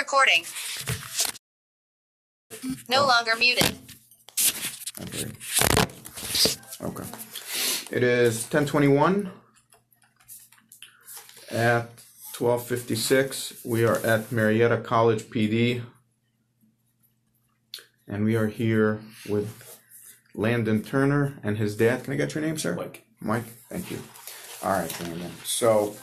recording. No longer muted. Okay. It is 10:21 at 12:56. We are at Marietta College PD, and we are here with Landon Turner and his dad. Can I get your name, sir? Mike. Mike, thank you. All right, Landon. So,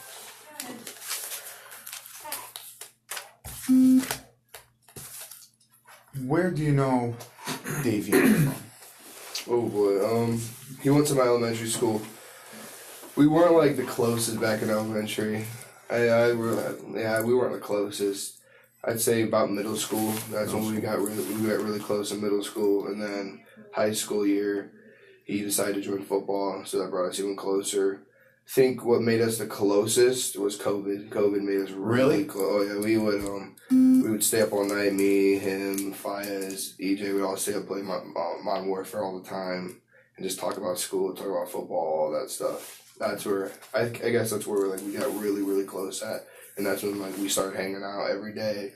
where do you know Davion from? Oh boy, he went to my elementary school. We weren't like the closest back in elementary. We weren't the closest. I'd say about middle school. That's when we got really close in middle school, and then high school year, he decided to join football, so that brought us even closer. I think what made us the closest was COVID. COVID made us really close. Oh yeah, we would stay up all night. Me, him, Fayez, EJ. We'd all stay up playing Modern Warfare all the time and just talk about school, talk about football, all that stuff. That's where I guess that's where we got really close at, and that's when we started hanging out every day.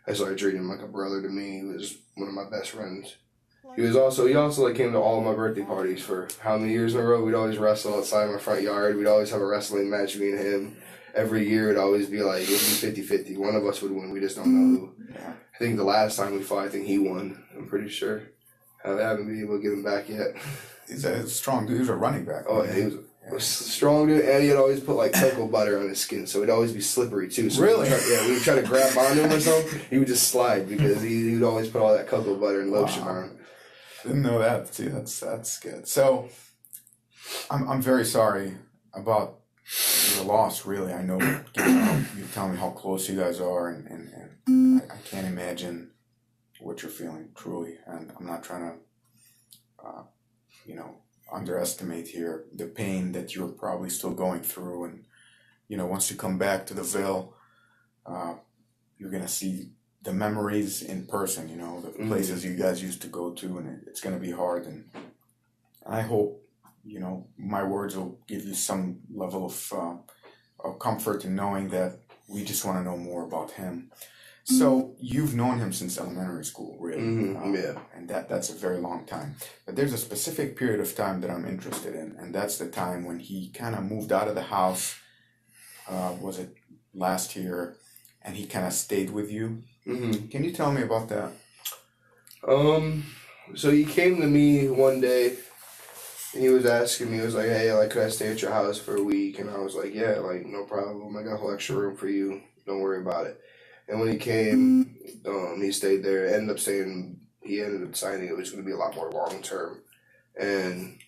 I started treating him like a brother to me. He was one of my best friends. He also came to all of my birthday parties for how many years in a row. We'd always wrestle outside my front yard. We'd always have a wrestling match, me and him. Every year it'd always be like, it would be 50-50. One of us would win. We just don't know who. Yeah. I think the last time we fought, I think he won. I'm pretty sure. I haven't been able to get him back yet. He's a strong dude. He was a running back. Oh, yeah, he was strong dude, and he'd always put like cocoa butter on his skin, so it'd always be slippery too. So really? We would try to grab onto him or something, he would just slide because he would always put all that cocoa butter and lotion on. Didn't know that. See, that's good. So, I'm very sorry about your loss. Really, I know you tell me how close you guys are, and I can't imagine what you're feeling truly. And I'm not trying to, underestimate here the pain that you're probably still going through. And once you come back to the Ville, you're gonna see the memories in person, the places you guys used to go to, and it's going to be hard. And I hope, my words will give you some level of comfort in knowing that we just want to know more about him. So you've known him since elementary school, really. Yeah. And that's a very long time. But there's a specific period of time that I'm interested in, and that's the time when he kind of moved out of the house, was it last year, and he kind of stayed with you. Can you tell me about that? So he came to me one day, and he was asking me, he was like, hey, could I stay at your house for a week? And I was like, yeah, no problem. I got a whole extra room for you. Don't worry about it. And when he came, he stayed there. He ended up deciding it was going to be a lot more long term. And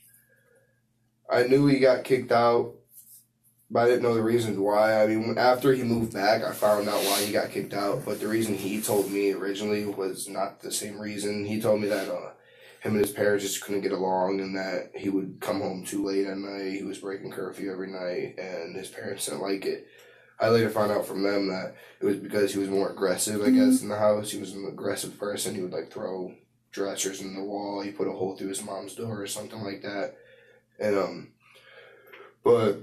I knew he got kicked out, but I didn't know the reasons why. I mean, after he moved back, I found out why he got kicked out. But the reason he told me originally was not the same reason. He told me that him and his parents just couldn't get along, and that he would come home too late at night. He was breaking curfew every night, and his parents didn't like it. I later found out from them that it was because he was more aggressive, I guess, in the house. He was an aggressive person. He would, throw dressers in the wall. He put a hole through his mom's door or something like that. And, but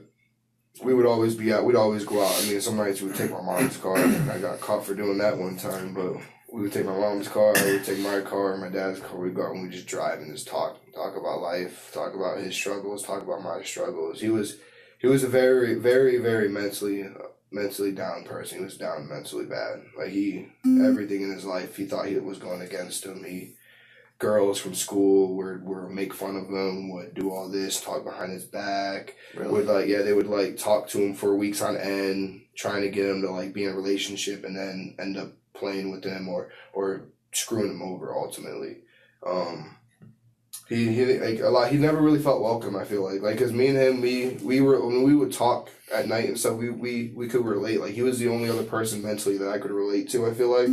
we would always be out. We'd always go out. I mean, some nights we would take my mom's car. And I got caught for doing that one time. But we would take my mom's car. We would take my car and my dad's car. We'd go out and we'd just drive and just talk about life, talk about his struggles, talk about my struggles. He was a very, very, very mentally down person. He was down mentally bad. Everything in his life, he thought was going against him. Girls from school would make fun of him, would do all this, talk behind his back. Really? They would talk to him for weeks on end, trying to get him to be in a relationship, and then end up playing with him or screwing him over ultimately. He never really felt welcome, I feel like. Cause me and him, we would talk at night and stuff, we could relate. He was the only other person mentally that I could relate to, I feel like.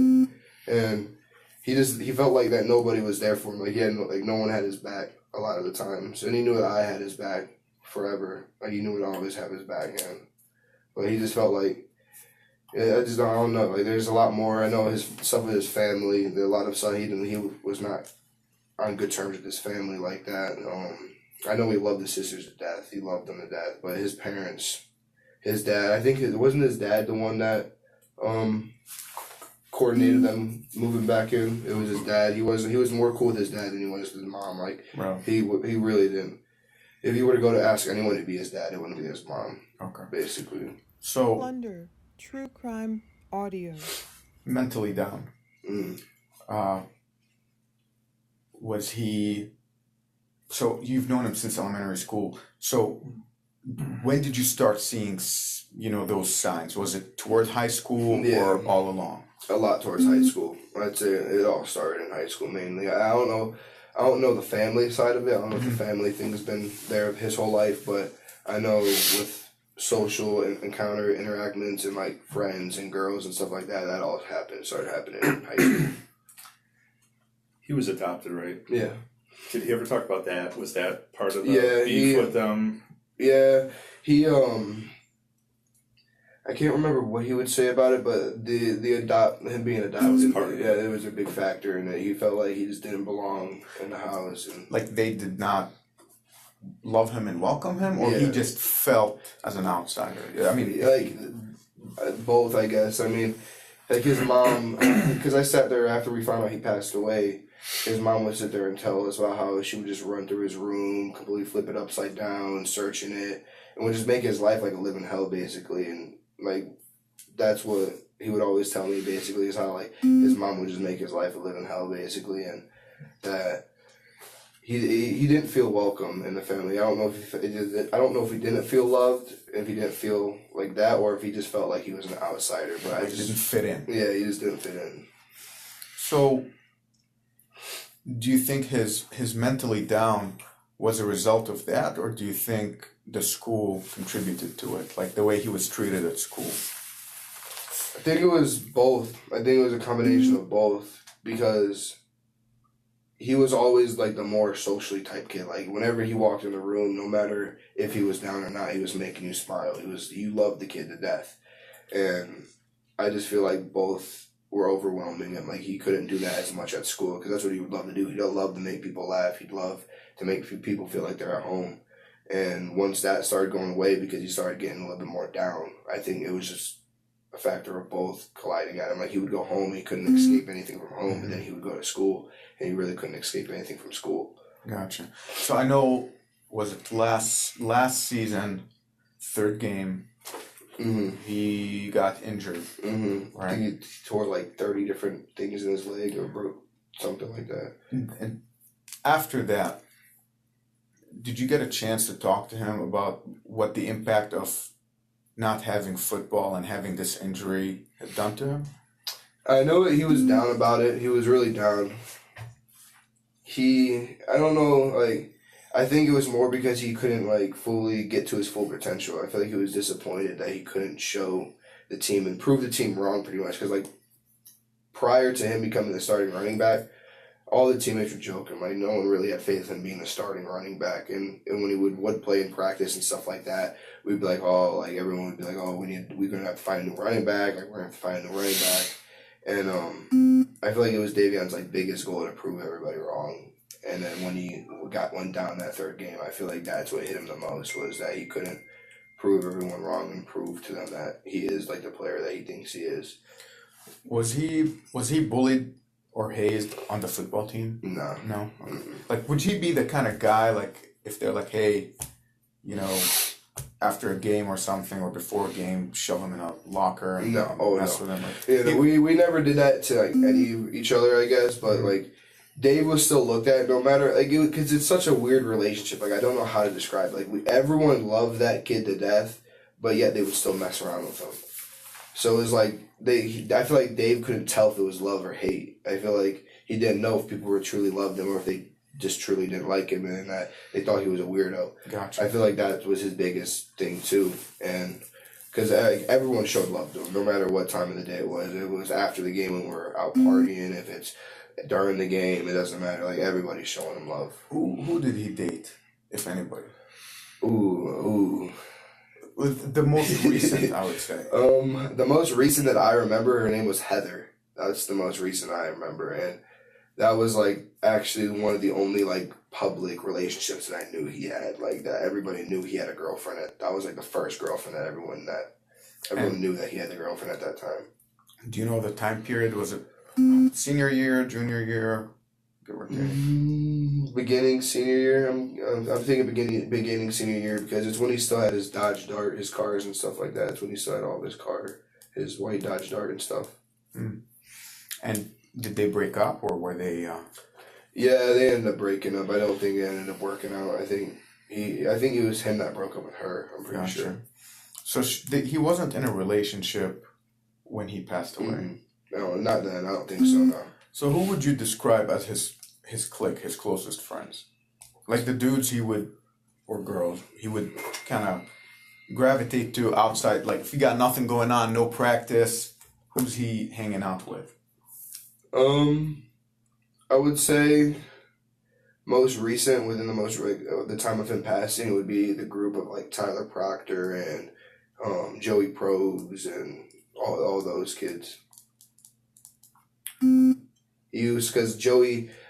And he felt like that nobody was there for him. He had no one had his back a lot of the times. And he knew that I had his back forever. He knew I'd always have his back, but he just felt like, I don't know. There's a lot more. I know his stuff with his family. A lot of stuff he was not on good terms with his family like that. I know he loved his sisters to death. He loved them to death. But his parents, his dad, I think wasn't his dad the one that coordinated them moving back in. It was his dad. He was more cool with his dad than he was with his mom. Like, Bro. he really didn't. If you were to go to ask anyone to be his dad, it wouldn't be his mom. Okay. Basically. So. Plunder, true crime audio. Mentally down. Was he? So you've known him since elementary school. So when did you start seeing, those signs? Was it toward high school or all along? A lot towards high school. I'd say it all started in high school mainly. I don't know the family side of it. I don't know if the family thing has been there his whole life, but I know with social interactions and like friends and girls and stuff like that, that all started happening in high school. He was adopted, right? Yeah. Did he ever talk about that? Was that part of the beef with them? Yeah, he I can't remember what he would say about it, but him being adopted, was part of it. Yeah, it was a big factor in that. He felt like he just didn't belong in the house, and like they did not love him and welcome him, or he just felt as an outsider. I mean, like both, I guess. I mean, like his mom, because I sat there after we found out he passed away. His mom would sit there and tell us about how she would just run through his room, completely flip it upside down, searching it, and would just make his life like a living hell, basically. And like that's what he would always tell me, basically, is how like his mom would just make his life a living hell, basically, and that he didn't feel welcome in the family. I don't know if he didn't feel loved, if he didn't feel like that, or if he just felt like he was an outsider. But he didn't fit in. Yeah, he just didn't fit in. So, do you think his mentally down was a result of that, or do you think the school contributed to it, like the way he was treated at school? I think it was both. I think it was a combination of both, because he was always like the more socially type kid. Like whenever he walked in the room, no matter if he was down or not, he was making you smile. You loved the kid to death. And I just feel like both were overwhelming him. Like he couldn't do that as much at school, because that's what he would love to do. He'd love to make people laugh. He'd love to make people feel like they're at home. And once that started going away, because he started getting a little bit more down, I think it was just a factor of both colliding at him. Like he would go home, he couldn't escape anything from home, but then he would go to school, and he really couldn't escape anything from school. Gotcha. So I know, was it last season, third game, he got injured, right? He tore like 30 different things in his leg or broke something like that. And after that, did you get a chance to talk to him about what the impact of not having football and having this injury had done to him? I know that he was down about it. He was really down. I don't know, like, I think it was more because he couldn't, like, fully get to his full potential. I feel like he was disappointed that he couldn't show the team and prove the team wrong, pretty much. Because, like, prior to him becoming the starting running back, all the teammates were joking. Like, no one really had faith in being the starting running back. And when he would play in practice and stuff like that, we'd be like, everyone would be like, we're going to have to find a new running back. Like, we're going to have to find a new running back. And I feel like it was Davion's, like, biggest goal to prove everybody wrong. And then when he went down that third game, I feel like that's what hit him the most, was that he couldn't prove everyone wrong and prove to them that he is, like, the player that he thinks he is. Was he bullied or hazed on the football team? No. No? Like, would he be the kind of guy, like, if they're like, hey, after a game or something, or before a game, shove him in a locker and mess with him? Like, we never did that to, like, any of each other, I guess, but, like, Dave was still looked at no matter, like, because it's such a weird relationship. Like, I don't know how to describe it. Like, everyone loved that kid to death, but yet they would still mess around with him. So it was like, I feel like Dave couldn't tell if it was love or hate. I feel like he didn't know if people were truly loved him or if they just truly didn't like him and that they thought he was a weirdo. Gotcha. I feel like that was his biggest thing too. And because everyone showed love to him, no matter what time of the day it was. It was after the game when we're out partying, if it's during the game, it doesn't matter. Like, everybody's showing him love. Who did he date, if anybody? Ooh. The most recent, I would say. The most recent that I remember, her name was Heather. That's the most recent I remember, and that was, like, actually one of the only, like, public relationships that I knew he had. Like, that everybody knew he had a girlfriend. That was, like, the first girlfriend that everyone knew that he had a girlfriend at that time. Do you know the time period? Was it senior year, junior year? Give or take. Beginning senior year. I'm thinking beginning senior year because it's when he still had his Dodge Dart, his cars and stuff like that. It's when he still had all of his white Dodge Dart and stuff. And did they break up or were they? Yeah, they ended up breaking up. I don't think it ended up working out. I think it was him that broke up with her. I'm pretty sure. So he wasn't in a relationship when he passed away. Mm-hmm. No, not then. I don't think so. No. So who would you describe as his clique, his closest friends? Like the dudes or girls, he would kind of gravitate to outside. Like if he got nothing going on, no practice, who's he hanging out with? I would say most recent, within the time of him passing, it would be the group of like Tyler Proctor and Joey Probes and all those kids. Because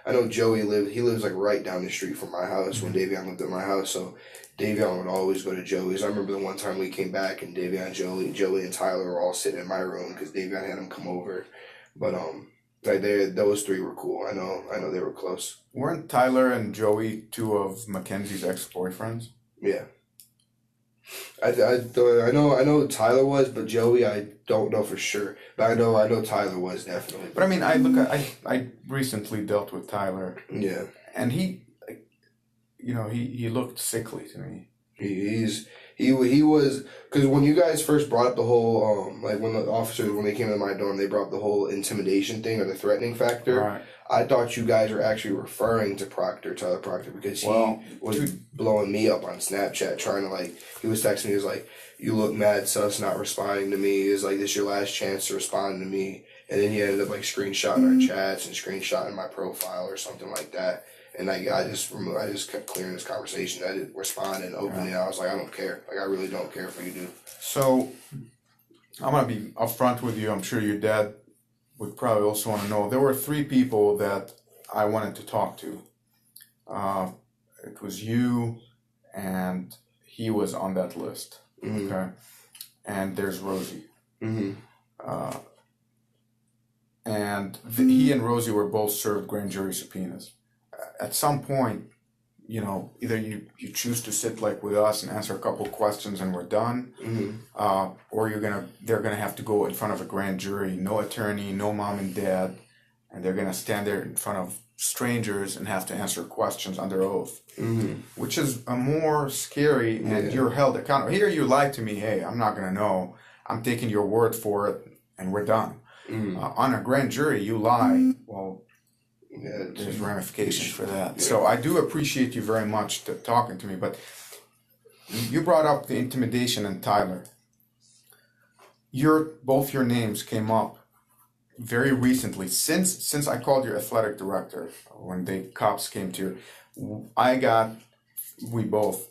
I know Joey lives like right down the street from my house when Davion lived at my house, so Davion would always go to Joey's. I remember the one time we came back and Davion, Joey and Tyler were all sitting in my room because Davion had him come over. But like those three were cool. I know they were close. Weren't Tyler and Joey two of Mackenzie's ex-boyfriends? Yeah. I know Tyler was, but Joey I don't know for sure. But I know Tyler was definitely. But I mean, I recently dealt with Tyler. Yeah. And he looked sickly to me. He was, because when you guys first brought up the whole like when the officers, when they came to my dorm, they brought up the whole intimidation thing or the threatening factor. Right. I thought you guys were actually referring to Tyler Proctor, because he was blowing me up on Snapchat, trying to he was texting me, he was like, "You look mad sus, not responding to me. Is like, this your last chance to respond to me?" And then he ended up screenshotting our chats and screenshotting my profile or something like that. And I just kept clearing this conversation. I didn't respond and openly. I was like, I don't care. I really don't care if you do. So I'm gonna be upfront with you. I'm sure your dad would probably also want to know. There were 3 people that I wanted to talk to. It was you, and he was on that list. Mm-hmm. Okay, and there's Rosie. Mm-hmm. He and Rosie were both served grand jury subpoenas. At some point, either you choose to sit with us and answer a couple of questions and we're done, or they're gonna have to go in front of a grand jury, no attorney, no mom and dad, and they're gonna stand there in front of strangers and have to answer questions under oath, which is a more scary, and you're held accountable. Here you lied to me, hey, I'm not gonna know, I'm taking your word for it, and we're done. On a grand jury, you lie, well, there's ramifications for that. Yeah. So I do appreciate you very much talking to me, but you brought up the intimidation and Tyler. Both your names came up very recently, since I called your athletic director, when the cops came to you. We both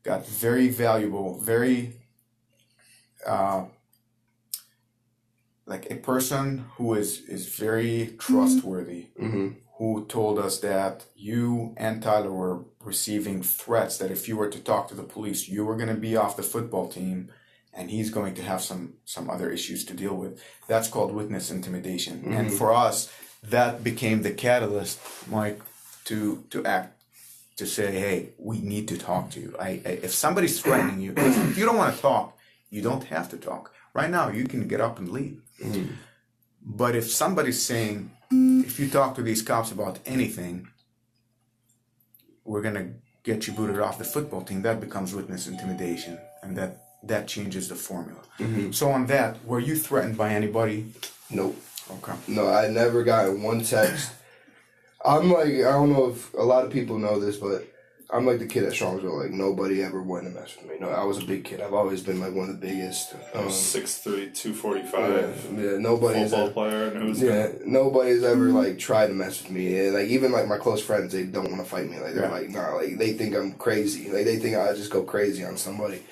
got very valuable, very a person who is very trustworthy, who told us that you and Tyler were receiving threats that if you were to talk to the police, you were going to be off the football team and he's going to have some other issues to deal with. That's called witness intimidation. And for us, that became the catalyst, Mike, to act, to say, hey, we need to talk to you. If somebody's threatening you, if you don't want to talk, you don't have to talk. Right now, you can get up and leave. But if somebody's saying, if you talk to these cops about anything, we're going to get you booted off the football team, that becomes witness intimidation. And that changes the formula. So on that, were you threatened by anybody? Nope. Okay. No, I never got one text. I'm I don't know if a lot of people know this, but I'm the kid at Strongsville. Nobody ever wanted to mess with me. No, I was a big kid. I've always been one of the biggest. 6'3", 245. Yeah, nobody's football player. And it was nobody's ever tried to mess with me. And even my close friends, they don't want to fight me. They're nah. They think I'm crazy. They think I just go crazy on somebody.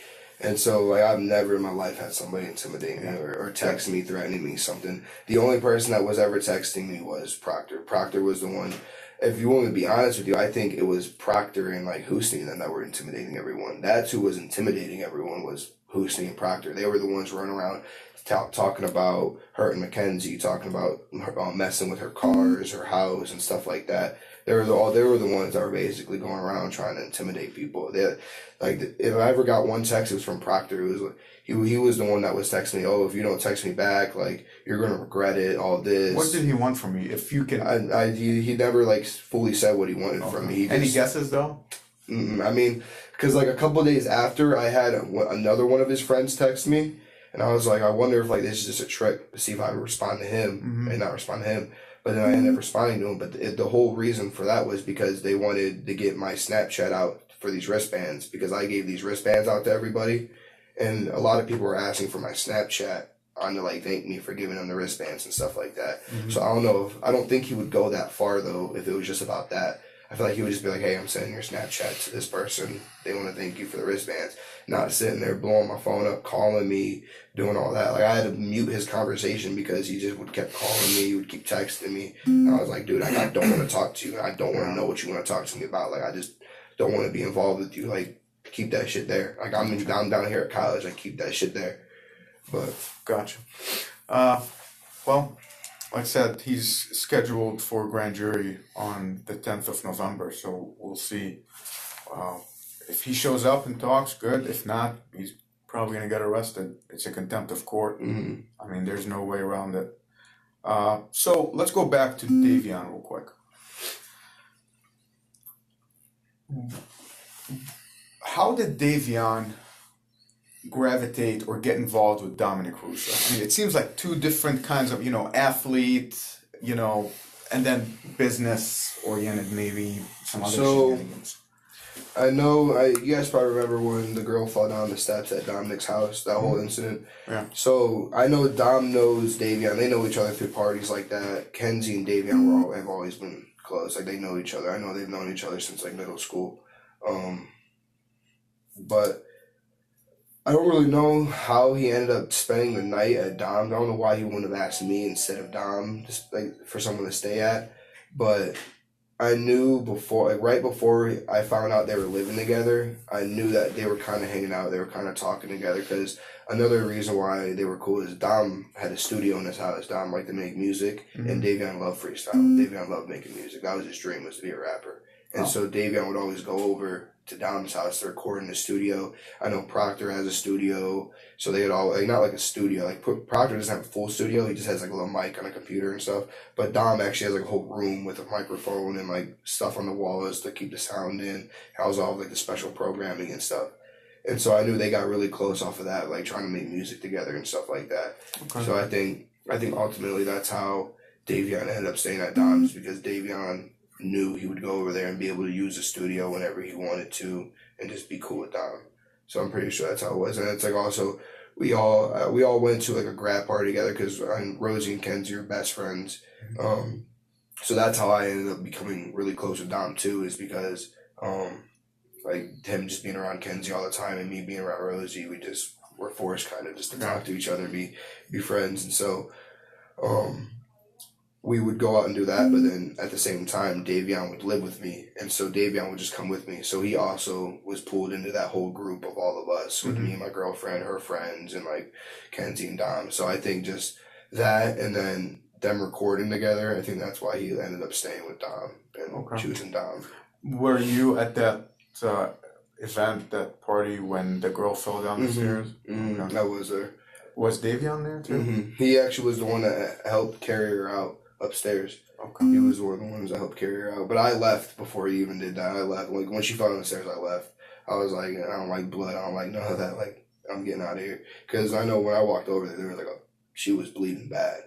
And so I've never in my life had somebody intimidate me or text me, threatening me something. The only person that was ever texting me was Proctor. Proctor was the one. If you want me to be honest with you, I think it was Proctor and Hussein that were intimidating everyone. That's who was intimidating everyone, was Hussein and Proctor. They were the ones running around talking about hurting Mackenzie, talking about messing with her cars, her house, and stuff like that. They were the ones that were basically going around trying to intimidate people. If I ever got one text, it was from Proctor. It was he was the one that was texting me. Oh, if you don't text me back, like you're gonna regret it. All this. What did he want from me? If you can, he never like fully said what he wanted from me. Any guesses though? I mean, because like a couple of days after, I had another one of his friends text me, and I was like, I wonder if like this is just a trick to see if I would respond to him and not respond to him. But then I ended up responding to him. But the whole reason for that was because they wanted to get my Snapchat out for these wristbands, because I gave these wristbands out to everybody, and a lot of people were asking for my Snapchat on to like thank me for giving them the wristbands and stuff like that. So I don't know. I don't think he would go that far though if it was just about that. I feel like he would just be like, hey, I'm sending your Snapchat to this person. They want to thank you for the wristbands. Not sitting there blowing my phone up, calling me, doing all that. Like, I had to mute his conversation because he just would kept calling me. He would keep texting me. And I was like, dude, I don't want to talk to you. I don't want to know what you want to talk to me about. Like, I just don't want to be involved with you. Like, keep that shit there. Like, I'm down here at college. I keep that shit there. But Gotcha. Well, like I said, he's scheduled for grand jury on the 10th of November, so we'll see. If he shows up and talks, good. If not, he's probably going to get arrested. It's a contempt of court. I mean, there's no way around it. So let's go back to Davion real quick. How did Davion gravitate or get involved with Dominic Russo? I mean, it seems like two different kinds of, athlete, and then business-oriented, maybe some other shenanigans. I know, you guys probably remember when the girl fell down the steps at Dominic's house, that whole incident. Yeah. So I know Dom knows Davion. They know each other through parties like that. Kenzie and Davion have always been close. Like, they know each other. I know they've known each other since like middle school. But I don't really know how he ended up spending the night at Dom's. I don't know why he wouldn't have asked me instead of Dom, just like for someone to stay at. But I knew right before I found out they were living together, I knew that they were kind of hanging out. They were kind of talking together, because another reason why they were cool is Dom had a studio in his house. Dom liked to make music, and Davion loved freestyle. Davion loved making music. That was his dream, was to be a rapper. And so Davion would always go over to Dom's house to record in the studio. I know Proctor has a studio, so they had all, like, not like a studio. Like, Proctor doesn't have a full studio. He just has like a little mic on a computer and stuff. But Dom actually has like a whole room with a microphone and like stuff on the walls to keep the sound in. House all of like the special programming and stuff. And so I knew they got really close off of that, like trying to make music together and stuff like that. Okay. So I think ultimately that's how Davion ended up staying at Dom's, because Davion knew he would go over there and be able to use the studio whenever he wanted to and just be cool with Dom. So I'm pretty sure that's how it was. And it's like also we all went to like a grad party together, because Rosie and Kenzie are best friends. So that's how I ended up becoming really close with Dom too, is because like him just being around Kenzie all the time and me being around Rosie, we're forced kind of just to talk to each other and be friends. And so we would go out and do that, but then at the same time, Davion would live with me, and so Davion would just come with me. So he also was pulled into that whole group of all of us, with me and my girlfriend, her friends, and like Kenzie and Dom. So I think just that, and then them recording together, I think that's why he ended up staying with Dom and choosing Dom. Were you at that event, that party, when the girl fell down the stairs? Okay. I was there. Was Davion there too? He actually was the one that helped carry her out upstairs. Okay. He was one of the ones that helped carry her out. But I left before he even did that. I left. Like, when she fell down the stairs, I left. I was like, I don't like blood. I don't like none of that. Like, I'm getting out of here. Because I know when I walked over there was like she was bleeding bad.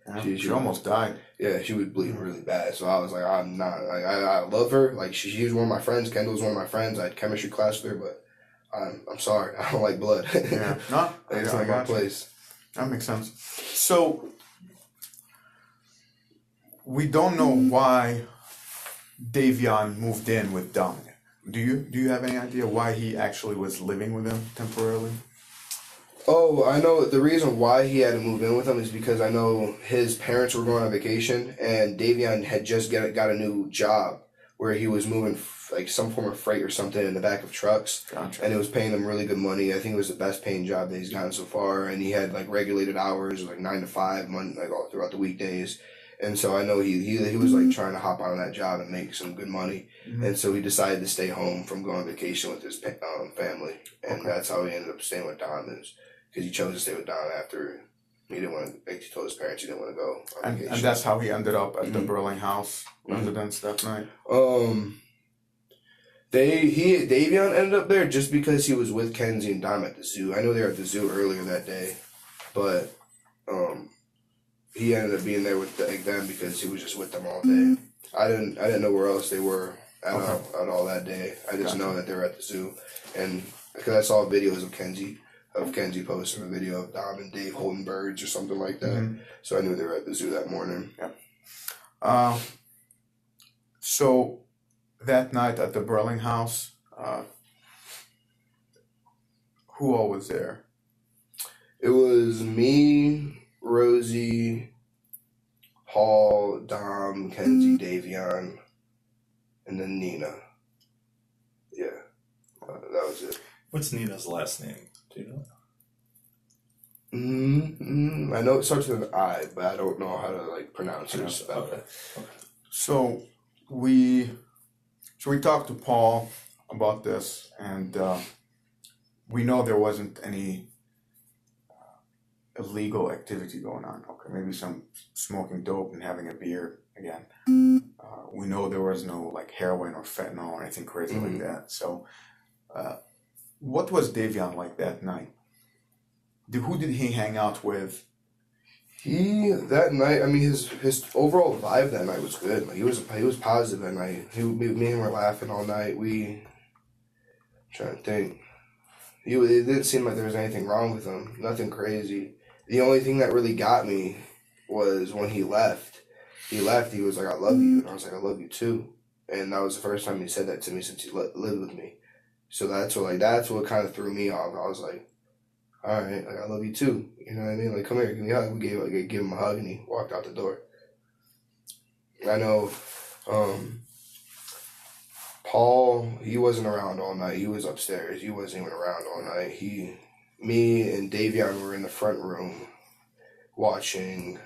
Yeah, she almost died. Yeah, she was bleeding really bad. So I was like, I'm not. Like, I love her. Like, she was one of my friends. Kendall was one of my friends. I had chemistry class with her, but I'm sorry. I don't like blood. Yeah. No, it's not my place. That makes sense. So we don't know why Davion moved in with Dominic. Do you have any idea why he actually was living with him temporarily? Oh, I know the reason why he had to move in with him is because I know his parents were going on vacation, and Davion had just got a new job where he was moving like some form of freight or something in the back of trucks. Gotcha. And it was paying him really good money. I think it was the best paying job that he's gotten so far. And he had like regulated hours, like 9 to 5, like all throughout the weekdays. And so I know he was like trying to hop on that job and make some good money. Mm-hmm. And so he decided to stay home from going on vacation with his family. And Okay. that's how he ended up staying with Don, is because he chose to stay with Don after he didn't want to, like he told his parents he didn't want to go on vacation. And that's how he ended up at the Mhm. Burling House residence that night. Davion ended up there just because he was with Kenzie and Dom at the zoo. I know they were at the zoo earlier that day, but he ended up being there with them because he was just with them all day. I didn't know where else they were at all that day. I just know that they were at the zoo, and because I saw videos of Kenzie posting a video of Dom and Dave holding birds or something like that. Mm-hmm. So I knew they were at the zoo that morning. Yeah. So that night at the Burling House, who all was there? It was me, Rosie, Paul, Dom, Kenzie, Davion, and then Nina. Yeah, that was it. What's Nina's last name? Do you know? I know it starts with an I, but I don't know how to like pronounce it or spell it. So we talked to Paul about this, and we know there wasn't any illegal activity going on. Okay, maybe some smoking dope and having a beer again. We know there was no like heroin or fentanyl or anything crazy like that. So, what was Davion like that night? Who did he hang out with? That night, I mean, his overall vibe that night was good. Like he was positive that night. Me and him were laughing all night. I'm trying to think. It didn't seem like there was anything wrong with him. Nothing crazy. The only thing that really got me was when he left. He was like, "I love you," and I was like, "I love you too." And that was the first time he said that to me since he lived with me. So that's what kind of threw me off. I was like, all right, like, I love you too. You know what I mean? Like, come here, give me a hug. We gave him a hug, and he walked out the door. I know Paul, he wasn't around all night. He was upstairs. He wasn't even around all night. Me and Davion were in the front room watching.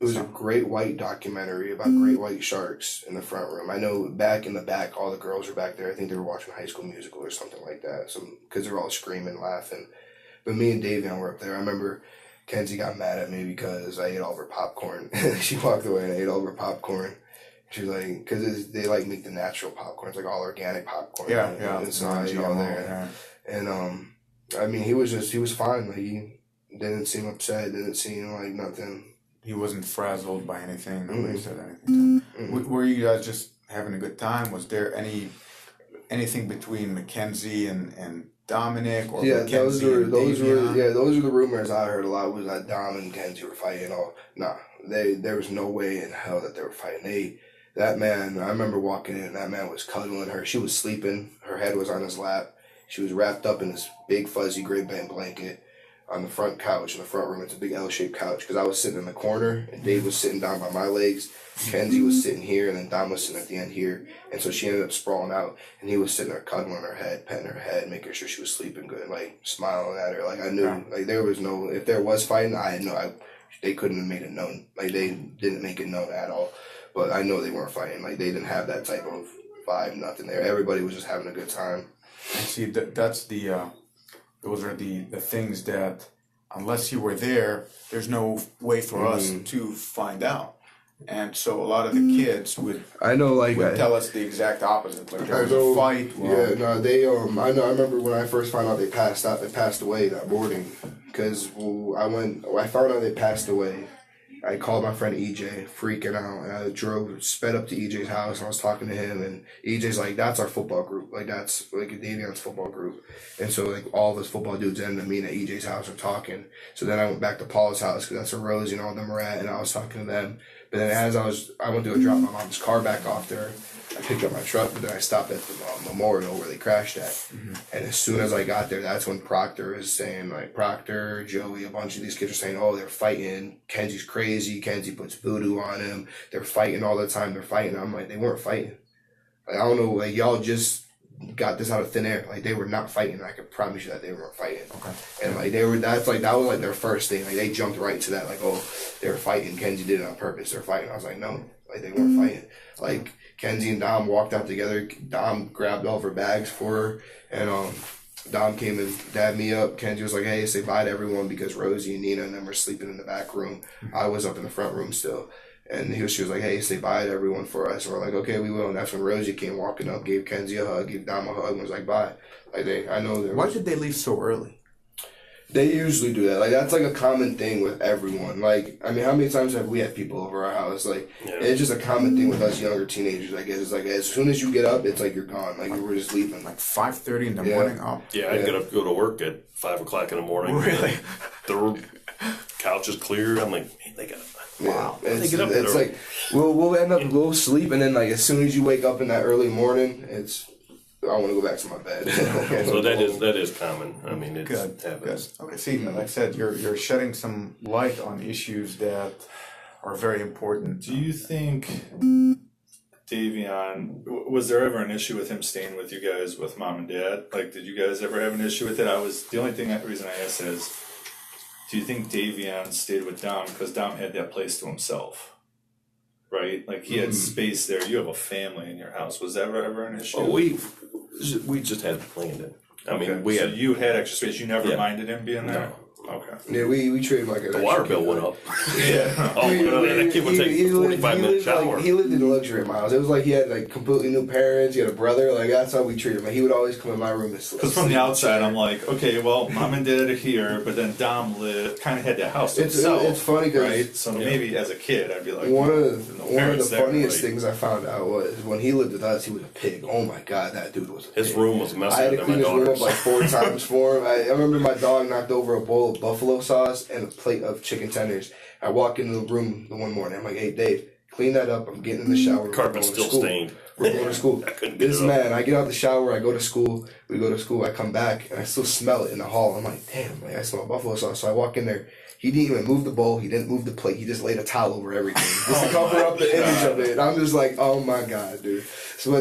It was a great white documentary about great white sharks in the front room. I know back in the back, all the girls were back there. I think they were watching High School Musical or something like that. Because they were all screaming, laughing. But me and Davion were up there. I remember Kenzie got mad at me because I ate all of her popcorn. She walked away and ate all of her popcorn. She was like, because they like make the natural popcorn. It's like all organic popcorn. Yeah. And so I ate all there. Yeah. And I mean, he was fine. Like, he didn't seem upset. Didn't seem like nothing. He wasn't frazzled by anything. Nobody said anything to him. Were you guys just having a good time? Was there anything between Mackenzie and Dominic, or Yeah, Mackenzie those and were Davion? those were the rumors I heard a lot, was that Dom and Kenzie were fighting. There was no way in hell that they were fighting. That man, I remember walking in, that man was cuddling her. She was sleeping. Her head was on his lap. She was wrapped up in this big fuzzy gray band blanket on the front couch in the front room. It's a big L-shaped couch, because I was sitting in the corner and Dave was sitting down by my legs. Kenzie was sitting here, and then Dom was sitting at the end here. And so she ended up sprawling out, and he was sitting there cuddling her head, petting her head, making sure she was sleeping good, like smiling at her. Like, I knew, like, there was no, if there was fighting, they couldn't have made it known. Like, they didn't make it known at all. But I know they weren't fighting. Like, they didn't have that type of vibe, nothing there. Everybody was just having a good time. And see, that's those are the things that, unless you were there, there's no way for us to find out. And so a lot of the kids would tell us the exact opposite. Like, there was a fight. They I remember when I first found out they passed away that morning, because I found out they passed away. I called my friend EJ, freaking out, and I sped up to EJ's house, and I was talking to him, and EJ's like, that's our football group. Like, that's, like, Davion's football group. And so, like, all of us football dudes ended up meeting at EJ's house and talking. So then I went back to Paul's house, because that's where Rosie and all them were at, and I was talking to them. But then as I went to go drop my mom's car back off there. I picked up my truck, but then I stopped at the memorial where they crashed at. Mm-hmm. And as soon as I got there, that's when Proctor is saying, like, Proctor, Joey, a bunch of these kids are saying, oh, they're fighting. Kenzie's crazy. Kenzie puts voodoo on him. They're fighting all the time. They're fighting. I'm like, they weren't fighting. Like, I don't know, like, y'all just got this out of thin air. Like, they were not fighting. I could promise you that they weren't fighting. Okay. And, like, that was, like, their first thing. Like, they jumped right to that. Like, oh, they were fighting. Kenzie did it on purpose. They're fighting. I was like, no. Like, they weren't fighting. Like, Kenzie and Dom walked out together. Dom grabbed all of her bags for her, and Dom came and dabbed me up. Kenzie was like, hey, say bye to everyone, because Rosie and Nina and them were sleeping in the back room. I was up in the front room still. And she was like, hey, say bye to everyone for us. And we're like, okay, we will. And that's when Rosie came walking up, gave Kenzie a hug, gave Dom a hug, and was like, bye. Like, I know Why did they leave so early? They usually do that. Like, that's like a common thing with everyone. Like, I mean, how many times have we had people over our house? Like, it's just a common thing with us younger teenagers, I guess. It's like, as soon as you get up, it's like you're gone. Like, you were just leaving. Like 5:30 in the morning? Oh. Yeah, I'd get up to go to work at 5 o'clock in the morning. Really? The couch is cleared. I'm like, man, they got up. Wow. It's like, we'll end up, we'll sleep, and then, like, as soon as you wake up in that early morning, I want to go back to my bed. So that is common. I mean, it happens. Good. Okay, see, like I said, you're shedding some light on issues that are very important. Do you think Davion, was there ever an issue with him staying with you guys with mom and dad? Like, did you guys ever have an issue with it? The only reason I asked is, do you think Davion stayed with Dom because Dom had that place to himself? Right? Like, he had space there. You have a family in your house. Was that ever an issue? Oh, we just had Landon. I mean, so you had extra space. You never minded him being there? No. Okay. Yeah, we treated him like the water bill went up. Yeah. That kid would take a 45-minute shower. He lived in a luxury at my house. It was like he had like completely new parents. He had a brother. Like, that's how we treated him. Like, he would always come in my room and sleep. Because from the outside, I'm like, okay, well, mom and dad are here, but then Dom kind of had that house to himself. It's funny because right. So maybe as a kid, I'd be like, one of the funniest things I found out was when he lived with us, he was a pig. Oh my god, that dude was a pig. His room was messier I had to than clean my his room daughter's. up like 4 times for him. I remember my dog knocked over a bowl of buffalo sauce and a plate of chicken tenders. I walk into the room the one morning. I'm like, hey, Dave, clean that up. I'm getting in the shower. Carpet's still stained. We're going to school. I get out the shower. I go to school. We go to school. I come back, and I still smell it in the hall. I'm like, damn, I smell buffalo sauce. So I walk in there. He didn't even move the bowl. He didn't move the plate. He just laid a towel over everything. Just to cover up the image of it. I'm just like, oh, my God, dude. So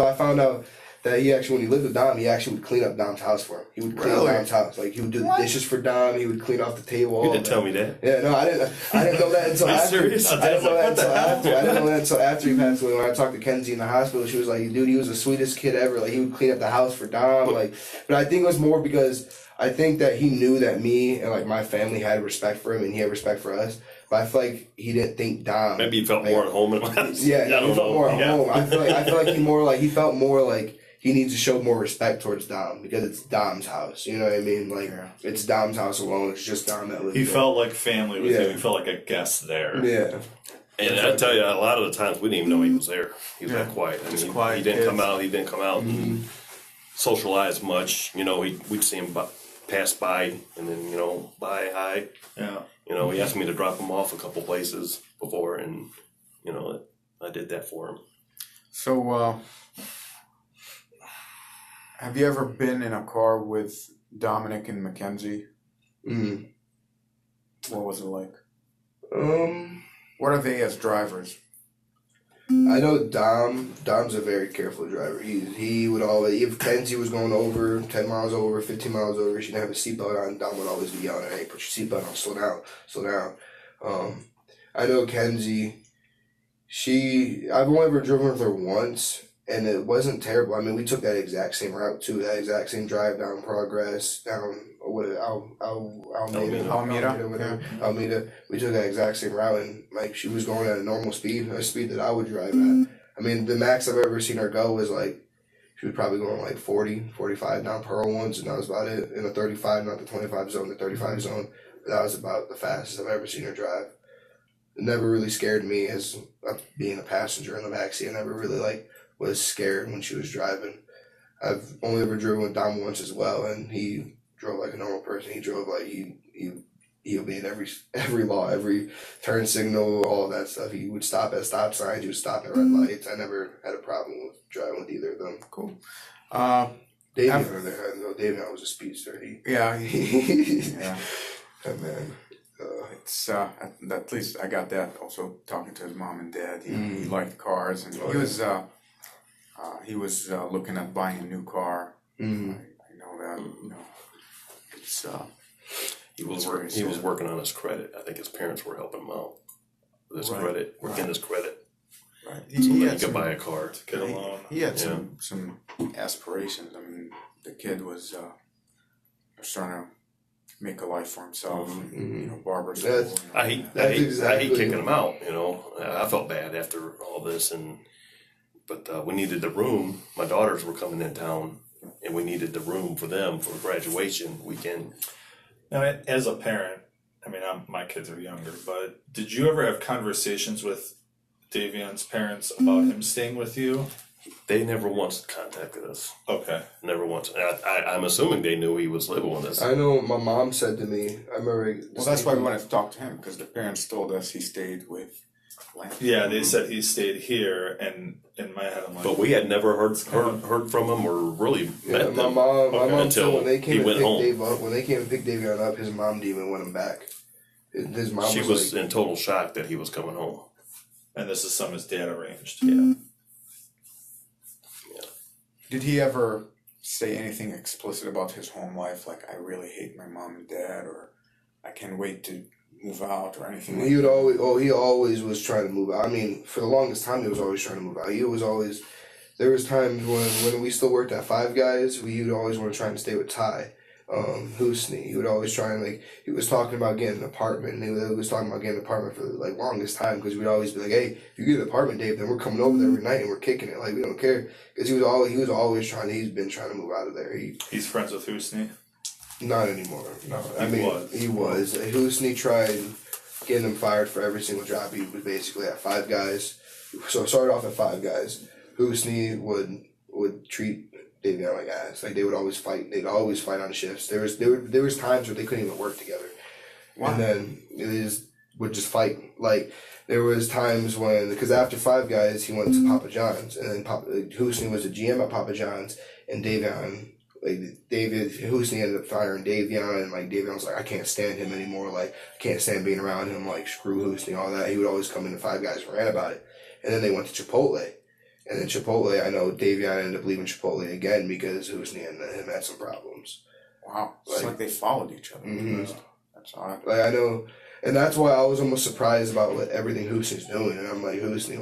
I found out that he actually, when he lived with Dom, he actually would clean up Dom's house for him. He would clean up Dom's house. Like, he would do the dishes for Dom. He would clean off the table. You didn't tell me that. Yeah, no, I didn't know that until after. Serious? I didn't know that until after he passed away. When I talked to Kenzie in the hospital, she was like, dude, he was the sweetest kid ever. Like, he would clean up the house for Dom. But I think it was more because I think that he knew that me and, like, my family had respect for him and he had respect for us. But I feel like he didn't think Dom. Maybe he felt more at home in my house. Yeah, he felt more at home. I feel like he felt more like he needs to show more respect towards Dom because it's Dom's house. You know what I mean? Like, it's Dom's house alone. It's just Dom that lives there. He felt like family with him. He felt like a guest there. Yeah. And I tell you, a lot of the times we didn't even know he was there. He was that quiet. I mean, he didn't come out. He didn't come out and socialize much. You know, we'd see him pass by and then, bye, hi. Yeah. He asked me to drop him off a couple places before, and I did that for him. So, have you ever been in a car with Dominic and Mackenzie? Mm. What was it like? What are they as drivers? I know Dom's a very careful driver. He would always, if Kenzie was going over 10 miles over, 15 miles over, she didn't have a seatbelt on, Dom would always be yelling, hey, put your seatbelt on, slow down. I know Kenzie, I've only ever driven with her once, and it wasn't terrible. I mean, we took that exact same route too, that exact same drive down Progress, down Almeida. We took that exact same route, and like she was going at a normal speed, a speed that I would drive at. I mean, the max I've ever seen her go was like, she was probably going like 40, 45 down Pearl once, and that was about it. In the 35, not the 25 zone, the 35 zone. But that was about the fastest I've ever seen her drive. It never really scared me as being a passenger in the backseat. I never really was scared when she was driving. I've only ever driven with Dom once as well, and he drove like a normal person. He drove like he he obeyed every law, every turn signal, all of that stuff. He would stop at stop signs. He would stop at red lights. I never had a problem with driving with either of them. Cool. Davion, on the other hand, though, Davion was a speedster. Yeah. Yeah. And then, it's at least I got that also talking to his mom and dad. He liked cars, and he was looking at buying a new car. I know that. It's he was working on his credit. I think his parents were helping him out with his credit, working his credit. Right. So he could buy a car to get a loan. He had some aspirations. I mean, the kid was trying to make a life for himself. Barber school. I hate kicking him out. I felt bad after all this, but we needed the room. My daughters were coming in town, and we needed the room for them for graduation weekend. Now, as a parent, I mean, my kids are younger, but did you ever have conversations with Davion's parents about him staying with you? They never once contacted us. Okay. Never once. I'm assuming they knew he was living with us. I know my mom said to me, I remember... Well, that's why we wanted to talk to him, because the parents told us he stayed with Landon. Yeah, they said he stayed here, and in my head I'm like... But we had never heard from him or really met them. My mom said when they came he went home. when they came and picked Davion up, his mom didn't even want him back. His mom She was in total shock that he was coming home. And this is something his dad arranged. Yeah. Did he ever say anything explicit about his home life, like I really hate my mom and dad, or I can't wait to move out, or anything? He always was trying to move out. I mean, for the longest time, he was always trying to move out. He was always. There was times when we still worked at Five Guys, he would always want to try and stay with Ty. Husney. He would always try and he was talking about getting an apartment, and he was talking about getting an apartment for the longest time, because we'd always be like, hey, if you get an apartment, Dave, then we're coming over there every night and we're kicking it, we don't care, because he was always trying. He's been trying to move out of there. He's friends with Husney? Not anymore. No, He was. Husney tried getting him fired for every single job. He was basically at Five Guys. So started off at Five Guys. Husney would treat Davion like ass. They would always fight. They'd always fight on shifts. There was times where they couldn't even work together. Wow. And then they would just fight. There was times when, because after Five Guys, he went to Papa John's, and then Husney was a GM at Papa John's, and Davion, Husney ended up firing Davion, and Davion was like, I can't stand him anymore. I can't stand being around him. Screw Husney, all that. He would always come into Five Guys and rant about it. And then they went to Chipotle. And then Chipotle, I know Davion ended up leaving Chipotle again because Husney and him had some problems. Wow. It's like they followed each other. Mm-hmm. That's odd. I know, and that's why I was almost surprised about everything Husney's doing. And I'm like, Husney,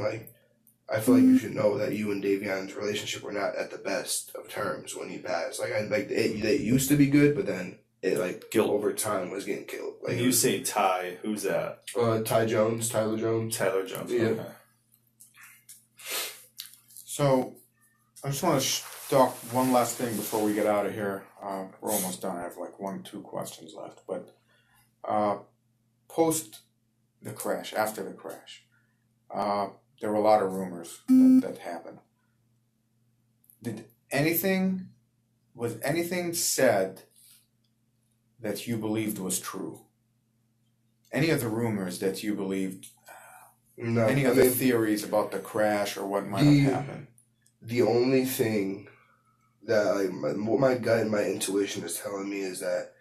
I feel like you should know that you and Davion's relationship were not at the best of terms when he passed. It used to be good, but then it over time was getting killed. When you say Ty, who's that? Tyler Jones. Tyler Jones. Yeah. Okay. So, I just want to talk one last thing before we get out of here. We're almost done. I have 2 questions left. But post the crash, after the crash, there were a lot of rumors that happened. Was anything said that you believed was true? Any of the rumors that you believed? No. Any other theories about the crash or what might have happened? The only thing that what my gut and my intuition is telling me is that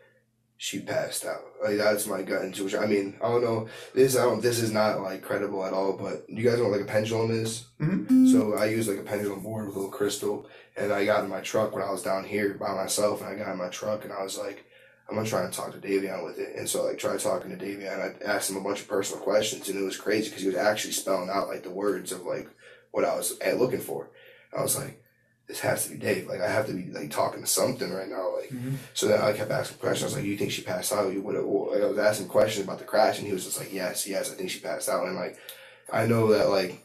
she passed out. That's my gut intuition. I mean, I don't know. This is not credible at all. But you guys know what a pendulum is. Mm-hmm. So I use a pendulum board with a little crystal, and I got in my truck when I was down here by myself, and I got in my truck and I was like, I'm gonna try and talk to Davion with it. And so tried talking to Davion. I asked him a bunch of personal questions, and it was crazy because he was actually spelling out the words of what I was looking for. I was like, this has to be Dave. I have to be talking to something right now. So then I kept asking questions. I was like, you think she passed out? I was asking questions about the crash, and he was just like, yes, I think she passed out. And I know that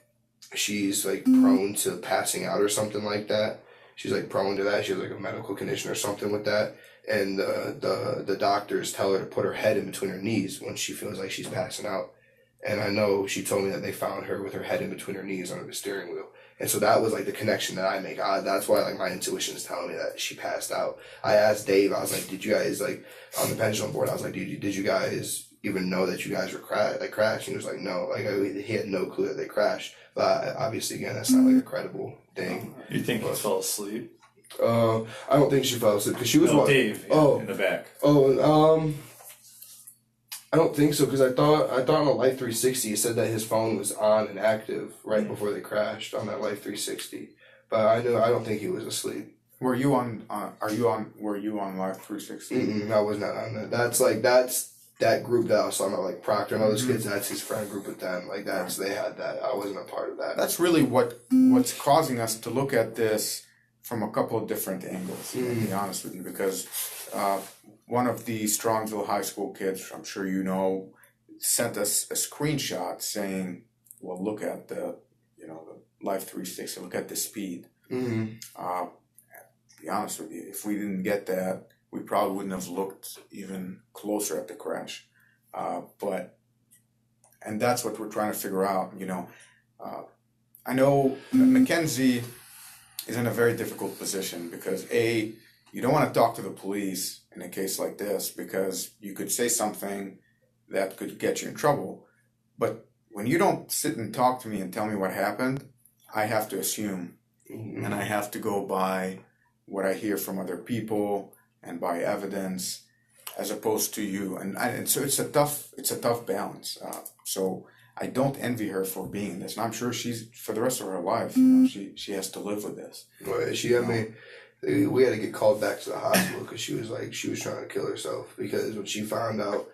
she's prone to passing out or something like that. She's prone to that. She has a medical condition or something with that. And the doctors tell her to put her head in between her knees when she feels like she's passing out. And I know she told me that they found her with her head in between her knees under the steering wheel. And so that was like the connection that I make. That's why like my intuition is telling me that she passed out. I asked Dave, I was like, did you guys like on the pendulum board? I was like, did you guys even know that you guys were crashed? And he was like, no, like he had no clue that they crashed. But obviously, again, that's not like a credible thing. You think he fell asleep? I don't think she fell asleep because she was Dave. Yeah, in the back. I don't think so because I thought on the Life 360 it said that his phone was on and active right before they crashed on that Life 360. But I don't think he was asleep. Were you on? Were you on Life 360? I was not on that. That's that group that I was talking about, like Proctor and all those kids. That's his friend group with them. Like they had that. I wasn't a part of that. That's really what's causing us to look at this from a couple of different angles. To be honest with you, because one of the Strongsville High School kids, I'm sure you know, sent us a screenshot saying, "Well, look at the Life 360. Look at the speed." To be honest with you, if we didn't get that, we probably wouldn't have looked even closer at the crash. And that's what we're trying to figure out. I know Mackenzie is in a very difficult position because you don't want to talk to the police in a case like this because you could say something that could get you in trouble. But when you don't sit and talk to me and tell me what happened, I have to assume, and I have to go by what I hear from other people and by evidence, as opposed to you. And so it's a tough balance. So I don't envy her for being this, and I'm sure she's for the rest of her life. She has to live with this. Well, we had to get called back to the hospital because she was trying to kill herself because when she found out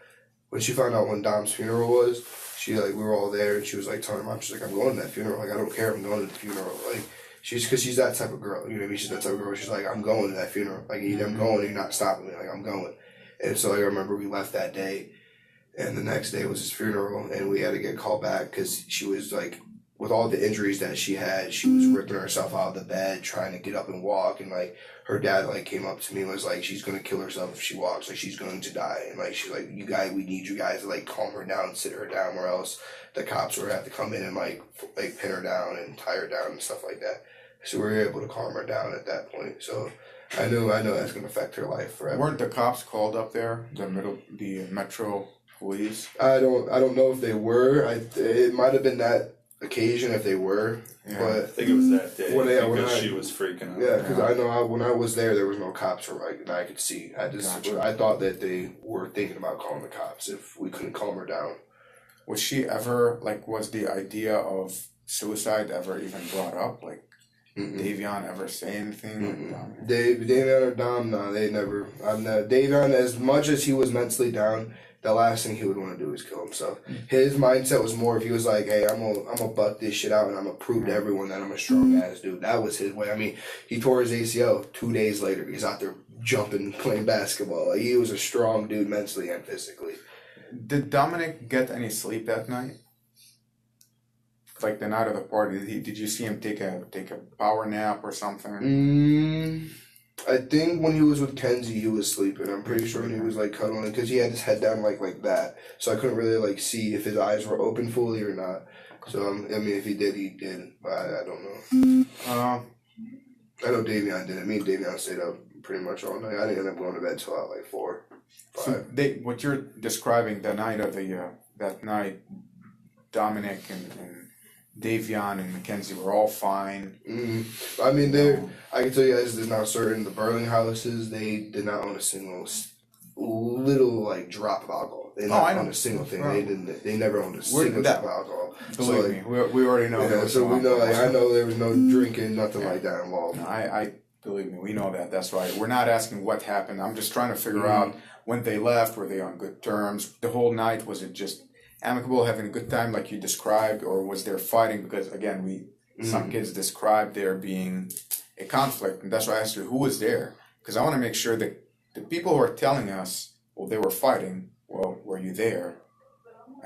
when Dom's funeral was, we were all there and she was like telling her mom, she's like, I'm going to that funeral. Like, I don't care, I'm going to the funeral. Like, because she's that type of girl. You know what I mean? She's that type of girl. She's like, I'm going to that funeral. Like, either I'm going or you're not stopping me. Like, I'm going. And so I remember we left that day and the next day was his funeral and we had to get called back because she was like, with all the injuries that she had, she was ripping herself out of the bed, trying to get up and walk. And like, her dad like came up to me and was like, she's going to kill herself if she walks. Like, she's going to die. And like, she's like, we need you guys to like calm her down, sit her down, or else the cops would have to come in and like pin her down and tie her down and stuff like that. So we were able to calm her down at that point. So I know that's going to affect her life forever. Weren't the cops called up there? The Metro Police? I don't know if they were. It might have been that occasion if they were, yeah. But I think it was that day because she was freaking out. Yeah, because I know when I was there was no cops that I could see. I thought that they were thinking about calling the cops if we couldn't calm her down. Was she ever was the idea of suicide ever even brought up? Like, Davion ever say anything? Davion or Dom, no, they never. Davion, as much as he was mentally down, the last thing he would want to do is kill himself. His mindset was more if he was like, hey, I'm gonna buck this shit out and I'm gonna prove to everyone that I'm a strong ass dude. That was his way. I mean, he tore his ACL 2 days later. He's out there jumping, playing basketball. Like, he was a strong dude mentally and physically. Did Dominic get any sleep that night? Like the night of the party, did you see him take a power nap or something? I think when he was with Kenzie, he was sleeping. I'm pretty sure he was like cuddling because he had his head down like that, so I couldn't really like see if his eyes were open fully or not. So I mean, if he did, he did, but I don't know. I know Davion didn't. Me and Davion stayed up pretty much all night. I didn't end up going to bed till like 4, 5. So what you're describing the night of that night, Dominic and Davion and Mackenzie were all fine. I mean, I can tell you guys, there's now certain the Burling houses, they did not own a single little like drop of alcohol. They not own a single thing. Right. They never owned a single drop of alcohol. Believe me, we already know. Yeah, so we know. I know there was no drinking, nothing like that involved. No, I believe me, we know that. That's why we're not asking what happened. I'm just trying to figure out when they left. Were they on good terms? The whole night, was it just amicable, having a good time like you described, or was there fighting? Because again, some kids described there being a conflict, and that's why I asked you who was there, because I want to make sure that the people who are telling us, well, they were fighting, well, were you there?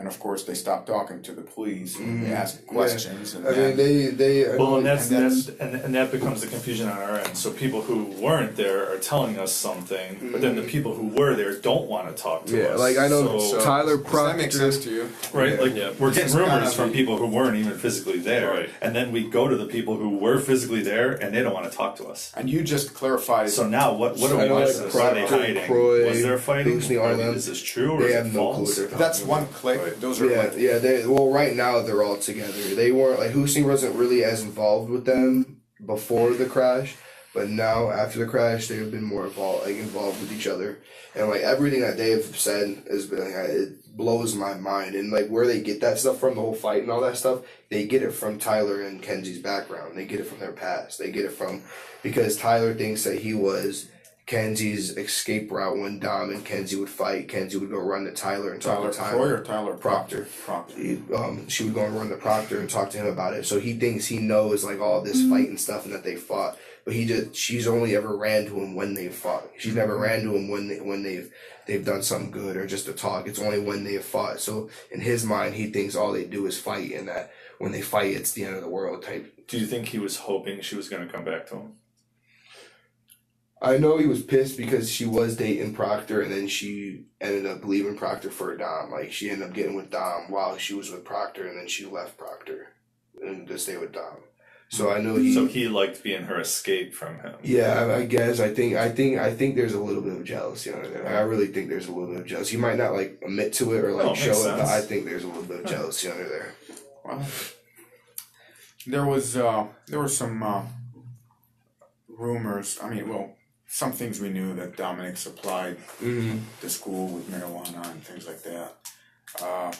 and of course they stopped talking to the police and they asked questions. And I mean, they Well, and that becomes the confusion on our end. So people who weren't there are telling us something, but then the people who were there don't want to talk to us. like I know So- Tyler Does that Proctor. make sense to you? Right, like we're This getting is rumors gotta from be- people who weren't even physically there, Right. and then we go to the people who were physically there, and they don't want to talk to us. And you just clarified. So now, what do I we know, want like, to Are they Proctor, hiding? Croy, Was there fighting? Lucy, all them, Is this true or they is have it no clue false? what they're talking That's about. one click. Those are Yeah, yeah. Well, right now they're all together. They weren't like Hussein wasn't really as involved with them before the crash, but now after the crash, they've been more involved with each other, and like everything that they have said has been it blows my mind. And like where they get that stuff from, the whole fight and all that stuff, they get it from Tyler and Kenzie's background. They get it from their past. They get it from because Tyler thinks that he was Kenzie's escape route when Dom and Kenzie would fight. Kenzie would go run to Tyler and talk Tyler to Tyler. Croy or Tyler Proctor. Proctor. She would go and run to Proctor and talk to him about it. So he thinks he knows like all this fight and stuff and that they fought. But she's only ever ran to him when they've fought. She's never ran to him when they've done something good or just to talk. It's only when they have fought. So in his mind, he thinks all they do is fight, and that when they fight, it's the end of the world type. Do you think he was hoping she was going to come back to him? I know he was pissed because she was dating Proctor, and then she ended up leaving Proctor for Dom. Like she ended up getting with Dom while she was with Proctor, and then she left Proctor and to stay with Dom. So I know So he liked being her escape from him. Yeah, I guess I think there's a little bit of jealousy on it. I really think there's a little bit of jealousy. He might not like admit to it or like show it, but I think there's a little bit of jealousy under there. Well, there were some rumors. I mean, well, some things we knew that Dominic supplied the school with marijuana and things like that.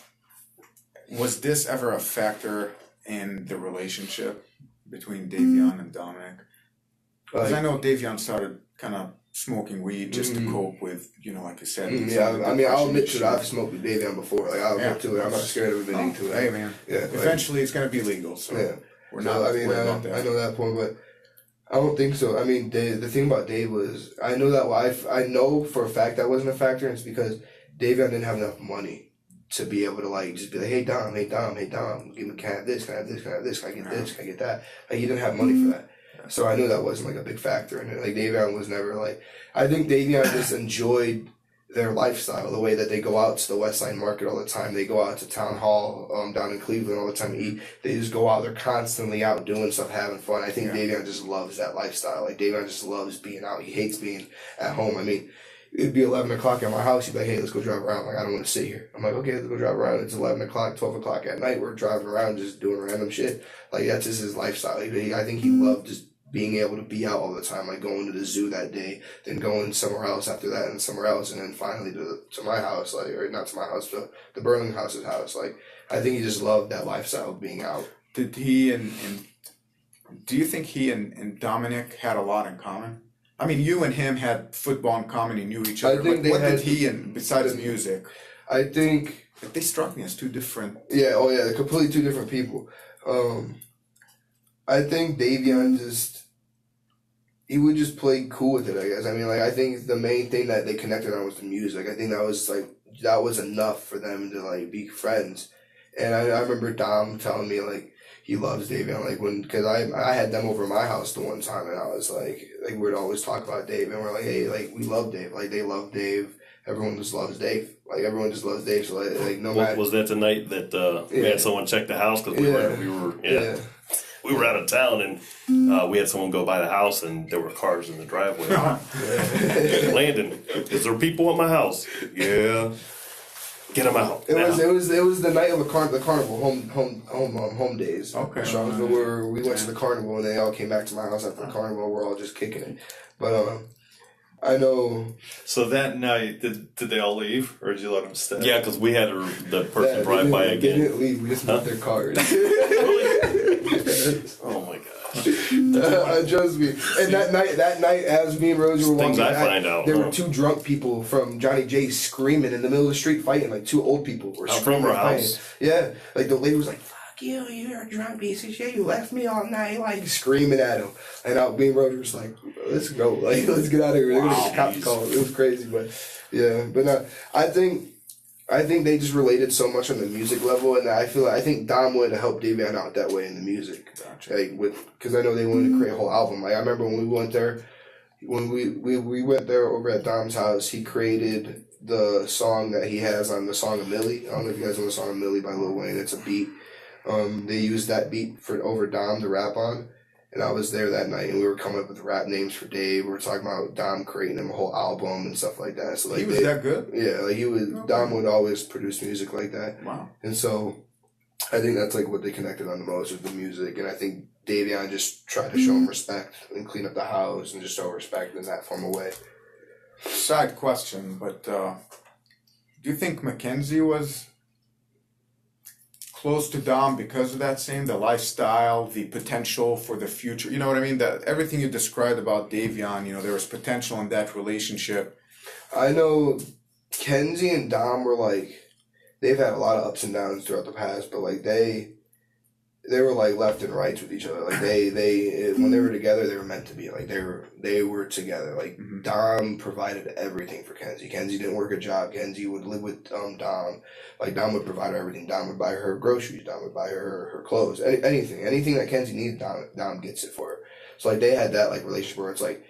Was this ever a factor in the relationship between Davion and Dominic? Because I know Davion started kind of smoking weed just to cope with, like I said. Yeah, I mean, I'll admit to it. I've smoked with Davion before. Like, I'll admit to it. I'm not scared of admitting to it. Hey, man. Yeah. Eventually, it's going to be legal, so we're not I mean, worried about that. I know that point, but I don't think so. I mean, the thing about Dave was, I know that I know for a fact that wasn't a factor, and it's because Davion didn't have enough money to be able to like just be like, hey Dom, give me, can I have this, can I have this, can I have this, can I get this, can I get that? Like he didn't have money for that. So I knew that wasn't like a big factor in it. Like Davion was never like, I think Davion just enjoyed their lifestyle, the way that they go out to the West Side Market all the time. They go out to Town Hall down in Cleveland all the time to eat. They just go out. They're constantly out doing stuff, having fun. I think Davion just loves that lifestyle. Like Davion just loves being out. He hates being at home. I mean, it'd be 11 o'clock at my house. He'd be like, hey, let's go drive around. Like, I don't want to sit here. I'm like, okay, let's go drive around. It's 11 o'clock, 12 o'clock at night. We're driving around just doing random shit. Like, that's just his lifestyle. I think he loved just being able to be out all the time, like going to the zoo that day, then going somewhere else after that and somewhere else, and then finally to my house, like, or not to my house, but the Burling house's house. Like, I think he just loved that lifestyle of being out. Did he and do you think he and Dominic had a lot in common? I mean, you and him had football in common. You knew each other. I think what they did had- he and besides music? I think, They struck me as two different. yeah, oh yeah, they're completely two different people. I think Davion he would just play cool with it, I guess. I mean, like, I think the main thing that they connected on was the music. I think that was enough for them to, like, be friends. And I remember Dom telling me, like, he loves Davion, like, because I had them over at my house the one time, and I was like, we'd always talk about Dave, and we're like, hey, like, we love Dave. Like, they love Dave. Everyone just loves Dave. Like, everyone just loves Dave. So, like no matter. Was that the night that we had someone check the house? Because we were out of town, and we had someone go by the house, and there were cars in the driveway. Landon, is there people at my house? Yeah. Get them out. It was the night of the carnival home days. Okay. So we went to the carnival, and they all came back to my house after the carnival. We're all just kicking it. But I know. So that night, did they all leave, or did you let them stay? Yeah, because we had the person drive by They again. didn't leave. We just moved their cars. Oh my gosh. Trust me. And that night, as me and Rosie were walking Things I back, find out, there were two drunk people from Johnny J's screaming in the middle of the street fighting. Like two old people were screaming. From our fighting. house. Yeah. Like the lady was like, fuck you, you're a drunk piece of shit. You left me all night. Like screaming at him. And me and Rosie was like, let's go. Like, let's get out of here. They're going to get the cops called. It was crazy. But yeah. But no, I think I think they just related so much on the music level, and I think Dom wanted to help Davion out that way in the music, Gotcha. like because I know they wanted to create a whole album. Like I remember when we went there, we went there over at Dom's house. He created the song that he has on the song of Millie. I don't know if you guys know the song of Millie by Lil Wayne. It's a beat. They used that beat for over Dom to rap on. And I was there that night, and we were coming up with rap names for Dave. We were talking about Dom creating him a whole album and stuff like that. So like He was that good? Yeah, like he would. Okay. Dom would always produce music like that. Wow. And so, I think that's like what they connected on the most with the music. And I think Davion just tried to show him respect and clean up the house and just show respect in that form of way. Side question, but do you think Mackenzie was close to Dom because of that the lifestyle, the potential for the future? You know what I mean? That everything you described about Davion, you know, there was potential in that relationship. I know Kenzie and Dom were like, they've had a lot of ups and downs throughout the past, but like they were like left and rights with each other. Like they when they were together, they were meant to be. Like they were together. Like Dom provided everything for Kenzie. Kenzie didn't work a job. Kenzie would live with Dom. Like Dom would provide her everything. Dom would buy her groceries. Dom would buy her clothes. Anything that Kenzie needed, Dom gets it for her. So like they had that like relationship where it's like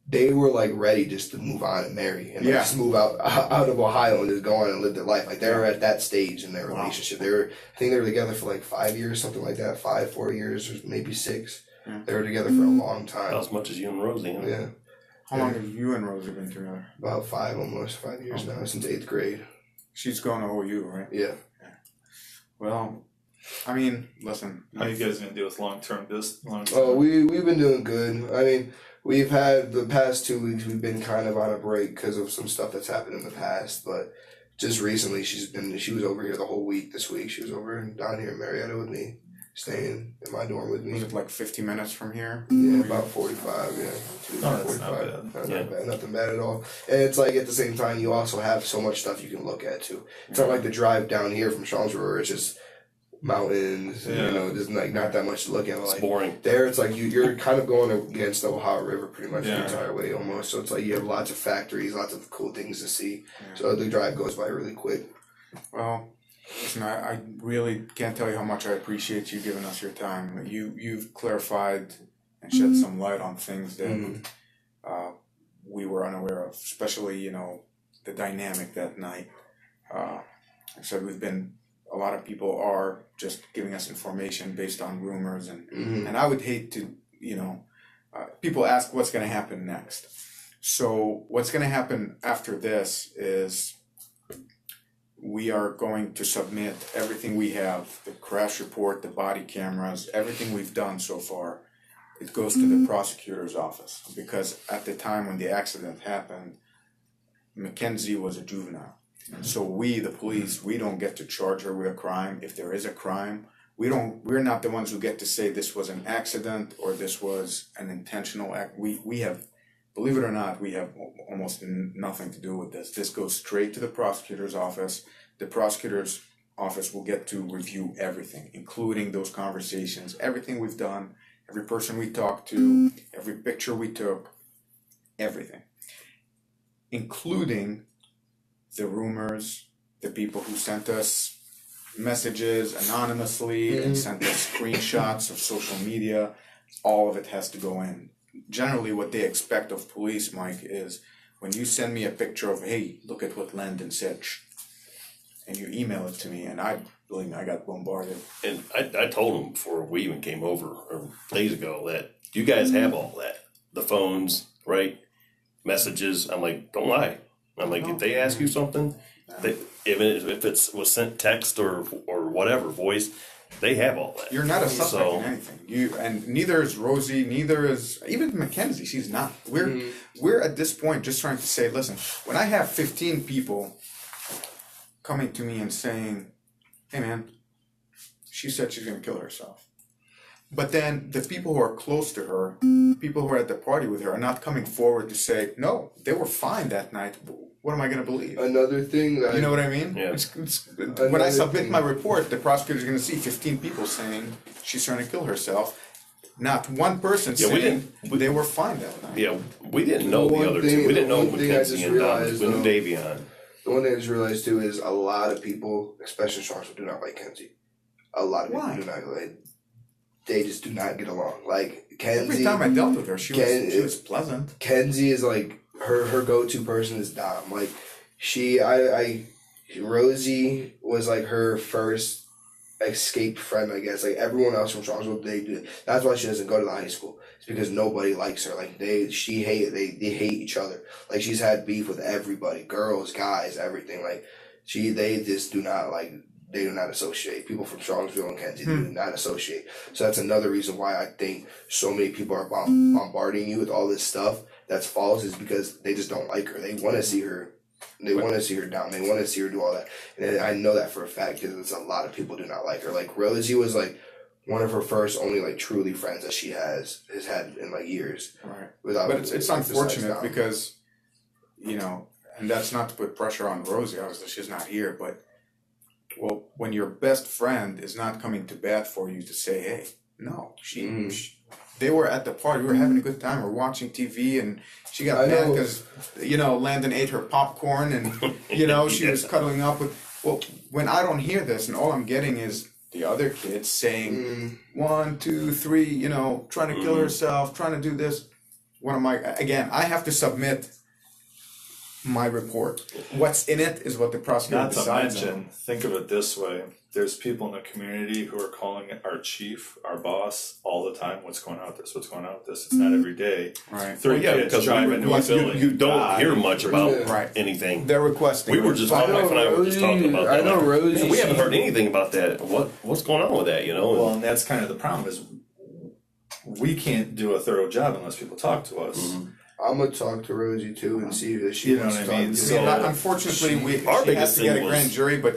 they were like ready just to move on and marry and like, just move out of Ohio and just go on and live their life. Like they were at that stage in their relationship. I think they were together for like 5 years, something like that. 4 years, or maybe 6. They were together for a long time. About as much as you and Rosie. Huh? Yeah. How long have you and Rosie been together? About 5 years now, since 8th grade. She's going to OU, right? Yeah. Well, I mean, listen. How you guys gonna deal with long term? Oh, we've been doing good. I mean, we've had the past 2 weeks. We've been kind of on a break because of some stuff that's happened in the past. But just recently, she was over here the whole week. This week, she was over down here in Marietta with me, staying in my dorm with me. Was it like 50 minutes from here? Yeah, about 45. Yeah, that's not bad. Not bad. Nothing bad at all. And it's like at the same time, you also have so much stuff you can look at too. It's not like the drive down here from Charlottesville, where it's just mountains, and, you know, there's like not that much to look at. Like, it's boring. There, it's like you're kind of going against the Ohio River pretty much the entire way almost. So it's like you have lots of factories, lots of cool things to see. So the drive goes by really quick. Well, listen, I really can't tell you how much I appreciate you giving us your time. You've clarified and shed some light on things that we were unaware of, especially, you know, the dynamic that night. Like I said, a lot of people are just giving us information based on rumors, and I would hate to, you know, people ask what's going to happen next. So what's going to happen after this is we are going to submit everything we have, the crash report, the body cameras, everything we've done so far. It goes to the prosecutor's office, because at the time when the accident happened, Mackenzie was a juvenile. So we, the police, we don't get to charge her with a crime. If there is a crime, we're not the ones who get to say this was an accident or this was an intentional act. We have, believe it or not, we have almost nothing to do with this. This goes straight to the prosecutor's office. The prosecutor's office will get to review everything, including those conversations, everything we've done, every person we talked to, every picture we took, everything, including the rumors, the people who sent us messages anonymously and sent us screenshots of social media. All of it has to go in. Generally, what they expect of police, Mike, is when you send me a picture of, hey, look at what Landon said, and you email it to me, and I got bombarded. And I told him before we even came over, or days ago, that you guys have all that. The phones, right? Messages. I'm like, don't lie. I'm like, if they ask you something, if it was sent text or whatever, voice, they have all that. You're not a suspect in anything. And neither is Rosie, neither is even Mackenzie. She's not. We're at this point just trying to say, listen, when I have 15 people coming to me and saying, hey man, she said she's gonna kill herself. But then the people who are close to her, people who are at the party with her, are not coming forward to say, no, they were fine that night. What am I going to believe? Another thing that... You know what I mean? Yeah. When I submit my report, the prosecutor's going to see 15 people saying she's trying to kill herself. Not one person saying they were fine that night. Yeah, we didn't know the other two. We didn't know Mackenzie and Dominic. We knew Davion. The one thing I just realized too is a lot of people, especially Charlotte, do not like Kenzie. A lot of people do not like. They just do not get along. Like Kenzie. Every time I dealt with her, she was pleasant. Kenzie is like her go-to person is Dom. Like Rosie was like her first escape friend, I guess. Like everyone else from Charlottesville, they do. That's why she doesn't go to the high school. It's because nobody likes her. Like they hate each other. Like she's had beef with everybody, girls, guys, everything. Like they just do not like. They do not associate. People from Charlottesville and Kenzie do not associate. So that's another reason why I think so many people are bombarding you with all this stuff that's false, is because they just don't like her. They want to see her. They want to see her down. They want to see her do all that. And I know that for a fact because a lot of people do not like her. Like Rosie was like one of her first only like truly friends that she has had in like years. Right. But it's unfortunate because, you know, and that's not to put pressure on Rosie. Obviously, she's not here, but. Well, when your best friend is not coming to bat for you to say, hey, no, they were at the party, we were having a good time, we're watching TV, and she got mad because, you know, Landon ate her popcorn, and, you know, she was cuddling up with, well, when I don't hear this, and all I'm getting is the other kids saying, 1, 2, 3, you know, trying to kill herself, trying to do this. Again, I have to submit my report. What's in it is what the prosecutor decides. Not to mention, think of it this way. There's people in the community who are calling our chief, our boss, all the time. What's going on with this? What's going on with this? It's not every day. Right. 30 kids drive into a building. You don't hear much about anything. They're requesting. We were just my wife and I were just talking about that. I know Rosie. We haven't heard anything about that. What's going on with that? You know. Well, and that's kind of the problem is we can't do a thorough job unless people talk to us. Mm-hmm. I'm gonna talk to Rosie too and see if she wants to talk to So, unfortunately, she has to get a grand jury, but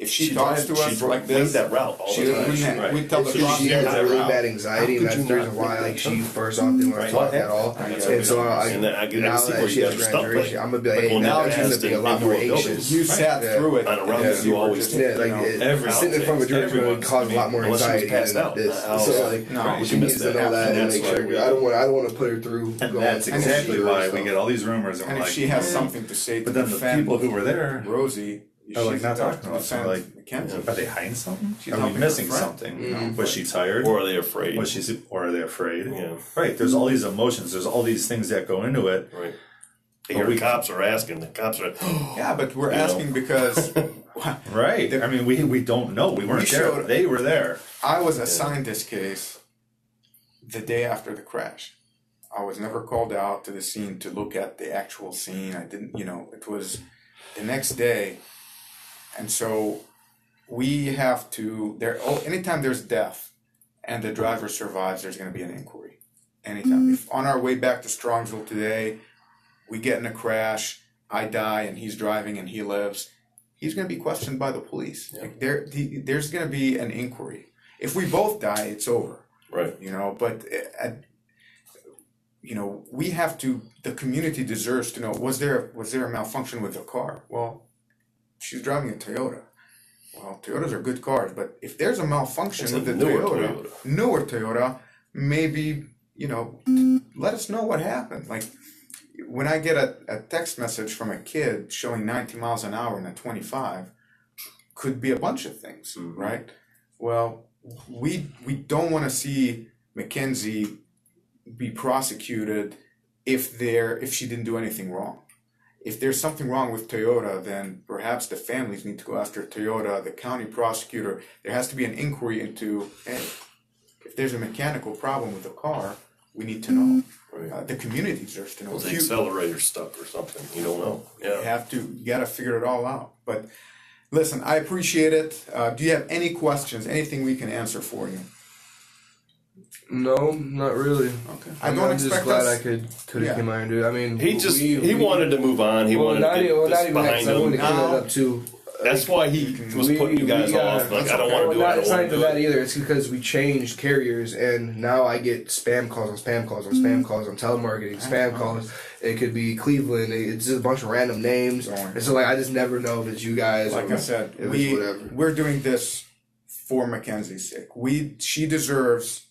if she talks to us like this, that route all the time. we tell the she prosecutor has really bad anxiety, and that's the reason why like she first off didn't want to talk at all. And so now that she has a grand jury, I'm gonna be like, hey, now she's gonna be a lot more anxious. You sat through it. On a route you always sitting in front of a jury is going to cause a lot more anxiety than this. So like, she needs to know that and make sure. I don't want to put her through. And that's exactly why we get all these rumors. And if she has something to say, but then the people who were there, Rosie. are like not talking to us. Like, Mackenzie. are they hiding something? She's Are we missing something? Was she tired? Or are they afraid? Or are they afraid? Yeah. Right. There's all these emotions. There's all these things that go into it. Right. The cops are asking. The cops are. Yeah, but we're asking because. Right. I mean, we don't know. We weren't there. They were there. I was assigned this case the day after the crash. I was never called out to the scene to look at the actual scene. I didn't. It was the next day. And so we have to, anytime there's death and the driver survives, there's going to be an inquiry. Anytime. If on our way back to Strongsville today, we get in a crash, I die, and he's driving and he lives, he's going to be questioned by the police. Yeah. Like there's going to be an inquiry. If we both die, it's over. Right. But we have to, the community deserves to know, was there a malfunction with the car? Well, she's driving a Toyota. Well, Toyotas are good cars, but if there's a malfunction with the newer Toyota, maybe, let us know what happened. Like, when I get a text message from a kid showing 90 miles an hour in a 25, could be a bunch of things, right? Well, we don't want to see Mackenzie be prosecuted if she didn't do anything wrong. If there's something wrong with Toyota, then perhaps the families need to go after Toyota, the county prosecutor. There has to be an inquiry into, hey, if there's a mechanical problem with the car, we need to know. Right. The community deserves to know. Was the accelerator stuck or something? You don't know. Yeah. You got to figure it all out. But listen, I appreciate it. Do you have any questions, anything we can answer for you? No, not really. Okay. I'm just glad I could have came out and do it. I mean, he wanted to move on. He wanted to get this behind him. I wanted to clean that up too. That's why he was putting you guys off. Like, I don't want to do it. It's not even that either. It's because we changed carriers, and now I get spam calls on spam calls on spam calls on telemarketing, spam calls. It could be Cleveland. It's just a bunch of random names. And so, I just never know if it's you guys. Like I said, whatever. We're doing this for Mackenzie's sake. She deserves.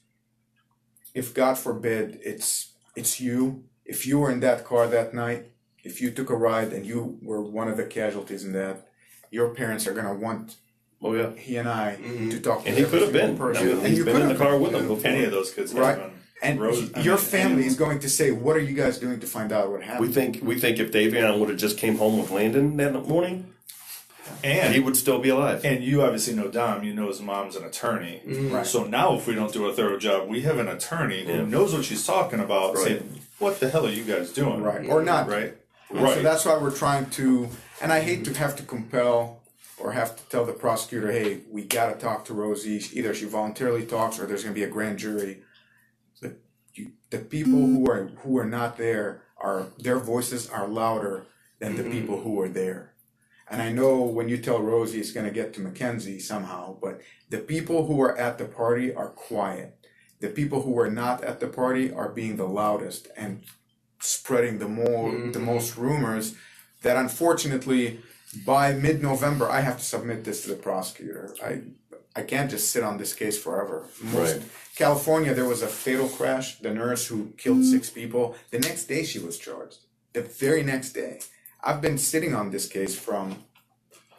If God forbid it's you, if you were in that car that night, if you took a ride and you were one of the casualties in that, your parents are gonna want he and I to talk to And he could have been. person. I mean, and he's you been could in the have car with him before. Any of those kids, right? have And Rose, your family is going to say, "What are you guys doing to find out what happened?" We think if Davion would have just came home with Landon that morning, and he would still be alive. And you obviously know Dom. You know his mom's an attorney. Right. So now, if we don't do a thorough job, we have an attorney who knows what she's talking about. Right. Saying, "What the hell are you guys doing?" Right. Or not. Right. Right. So that's why we're trying to, and I hate to have to compel or have to tell the prosecutor, "Hey, we got to talk to Rosie. Either she voluntarily talks, or there's going to be a grand jury." The people who are not there their voices are louder than the people who are there. And I know when you tell Rosie it's going to get to Mackenzie somehow, but the people who are at the party are quiet. The people who are not at the party are being the loudest and spreading the most rumors that unfortunately by mid-November I have to submit this to the prosecutor. I can't just sit on this case forever. California, there was a fatal crash. The nurse who killed 6 people. The next day she was charged. The very next day. I've been sitting on this case from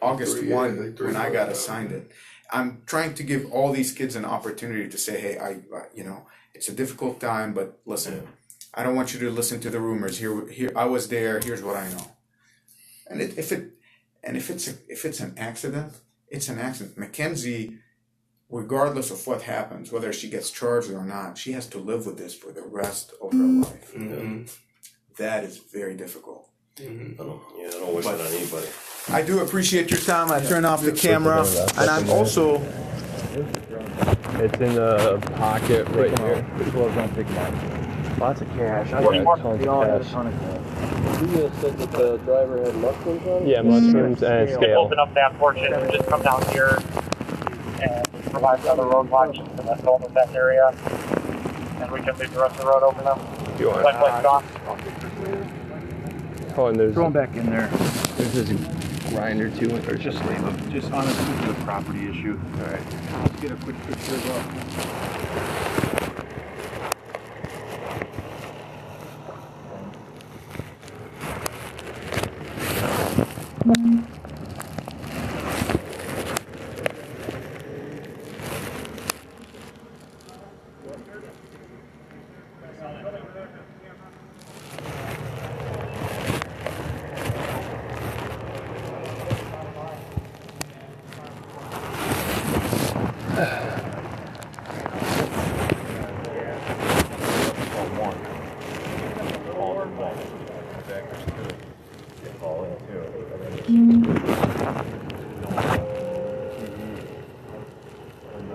August 1 when I got assigned it. I'm trying to give all these kids an opportunity to say, "Hey, I it's a difficult time, but listen, I don't want you to listen to the rumors. Here, I was there. Here's what I know." And if it's an accident, it's an accident. Mackenzie, regardless of what happens, whether she gets charged or not, she has to live with this for the rest of her life. That is very difficult. I don't wish that on anybody. I do appreciate your time. I turn off the camera, and I'm also. It's in the pocket right here. Don't pick them up. Lots of cash. I What got tons of cash. You said that the driver had mushrooms on? Yeah, mushrooms and scale. Open up that portion and just come down here and provide other road watch and then go in that area. And we can leave the rest of the road open up. You want Like Don. Oh, and there's Throw them back in there. there's this grinder too, or Just leave them. Just honestly, this is a property issue. all right. Let's get a quick picture of that.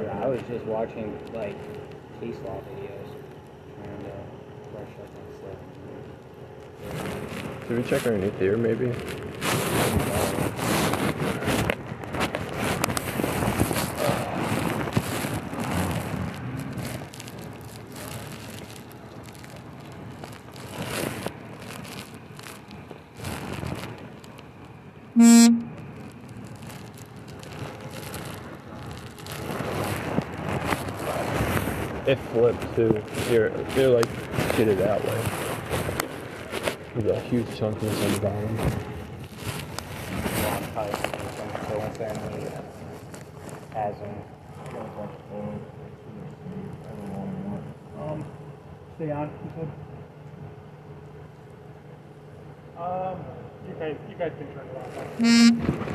I was just watching like case law videos, trying to brush up on stuff. Should we check underneath here, maybe? It flipped too. Here, like, get it that way. There's a huge chunkiness on the bottom. So when family has them. Stay on, you said? You guys can turn it off.